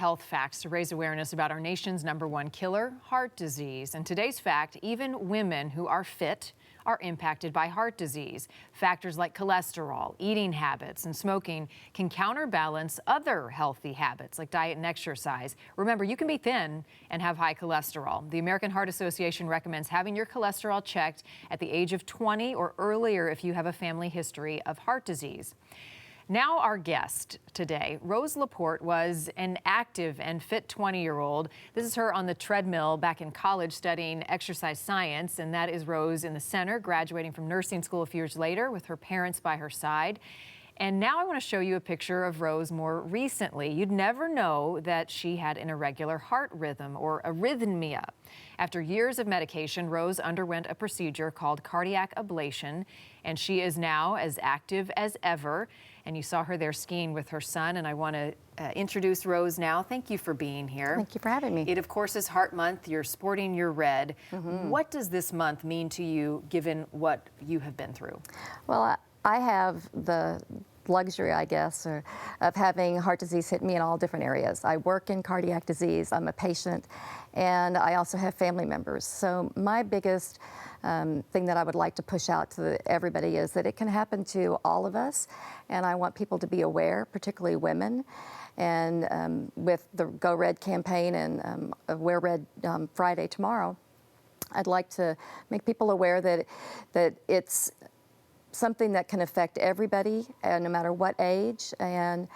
Health facts to raise awareness about our nation's #1 killer, heart disease. And today's fact, even women who are fit are impacted by heart disease. Factors like cholesterol, eating habits, and smoking can counterbalance other healthy habits like diet and exercise. Remember, you can be thin and have high cholesterol. The American Heart Association recommends having your cholesterol checked at the age of 20 or earlier if you have a family history of heart disease. Now our guest today, Rose LaPorte, was an active and fit 20-year-old. This is her on the treadmill back in college studying exercise science, and that is Rose in the center, graduating from nursing school a few years later with her parents by her side. And now I want to show you a picture of Rose more recently. You'd never know that she had an irregular heart rhythm or arrhythmia. After years of medication, Rose underwent a procedure called cardiac ablation, and she is now as active as ever. And you saw her there skiing with her son, and I want to introduce Rose now. Thank you for being here. Thank you for having me. It, of course, is Heart Month. You're sporting your red. What does this month mean to you, given what you have been through? Well, I have the luxury, I guess, of having heart disease hit me in all different areas. I work in cardiac disease, I'm a patient, and I also have family members. So my biggest thing that I would like to push out to everybody is that it can happen to all of us, and I want people to be aware, particularly women. And with the Go Red campaign and Wear Red Friday tomorrow, I'd like to make people aware that it's something that can affect everybody, no matter what age, and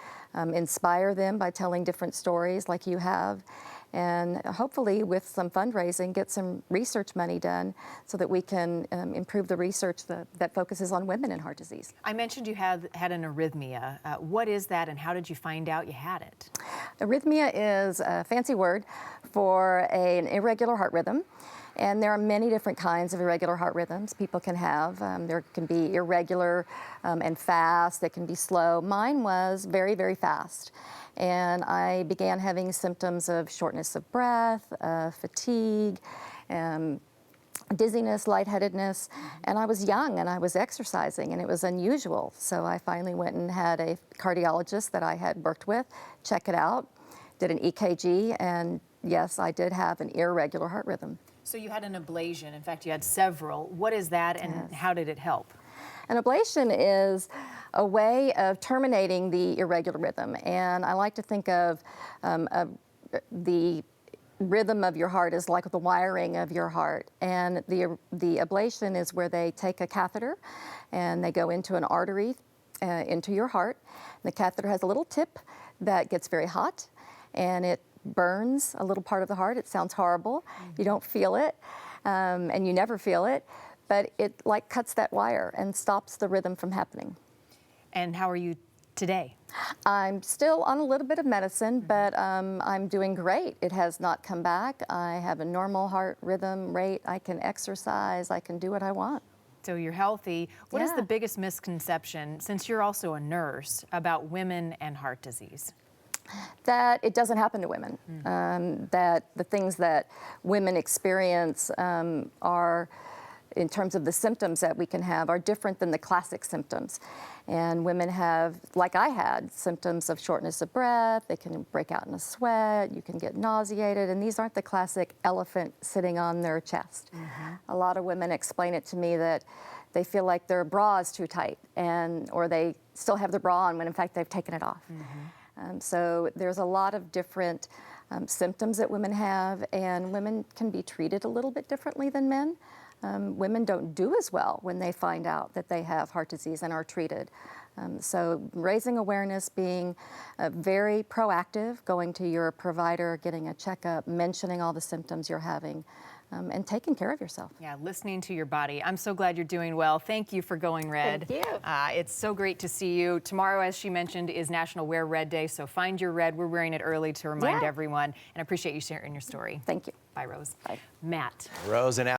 inspire them by telling different stories like you have. And hopefully with some fundraising, get some research money done so that we can improve the research that focuses on women in heart disease. I mentioned you had an arrhythmia. What is that, and how did you find out you had it? Arrhythmia is a fancy word for an irregular heart rhythm. And there are many different kinds of irregular heart rhythms people can have. There can be irregular and fast, they can be slow. Mine was very, very fast. And I began having symptoms of shortness of breath, fatigue, dizziness, lightheadedness. And I was young and I was exercising, and it was unusual. So I finally went and had a cardiologist that I had worked with check it out, did an EKG, and yes, I did have an irregular heart rhythm. So you had an ablation. In fact, you had several. What is that, and how did it help? An ablation is a way of terminating the irregular rhythm. And I like to think of the rhythm of your heart as like the wiring of your heart. And the ablation is where they take a catheter and they go into an artery into your heart. The catheter has a little tip that gets very hot, and it burns a little part of the heart. It sounds horrible. You don't feel it, and you never feel it, but it like cuts that wire and stops the rhythm from happening. And how are you today? I'm still on a little bit of medicine, but I'm doing great. It has not come back. I have a normal heart rhythm rate. I can exercise. I can do what I want. So you're healthy. What is the biggest misconception, since you're also a nurse, about women and heart disease? That it doesn't happen to women, that the things that women experience are, in terms of the symptoms that we can have, are different than the classic symptoms. And women have, like I had, symptoms of shortness of breath, they can break out in a sweat, you can get nauseated, and these aren't the classic elephant sitting on their chest. A lot of women explain it to me that they feel like their bra is too tight, or they still have their bra on when in fact they've taken it off. So there's a lot of different symptoms that women have, and women can be treated a little bit differently than men. Women don't do as well when they find out that they have heart disease and are treated. So raising awareness, being very proactive, going to your provider, getting a checkup, mentioning all the symptoms you're having, and taking care of yourself. Yeah, listening to your body. I'm so glad you're doing well. Thank you for going red. Thank you. It's so great to see you. Tomorrow, as she mentioned, is National Wear Red Day, so find your red. We're wearing it early to remind everyone, and I appreciate you sharing your story. Thank you. Bye, Rose. Bye. Matt. Rose and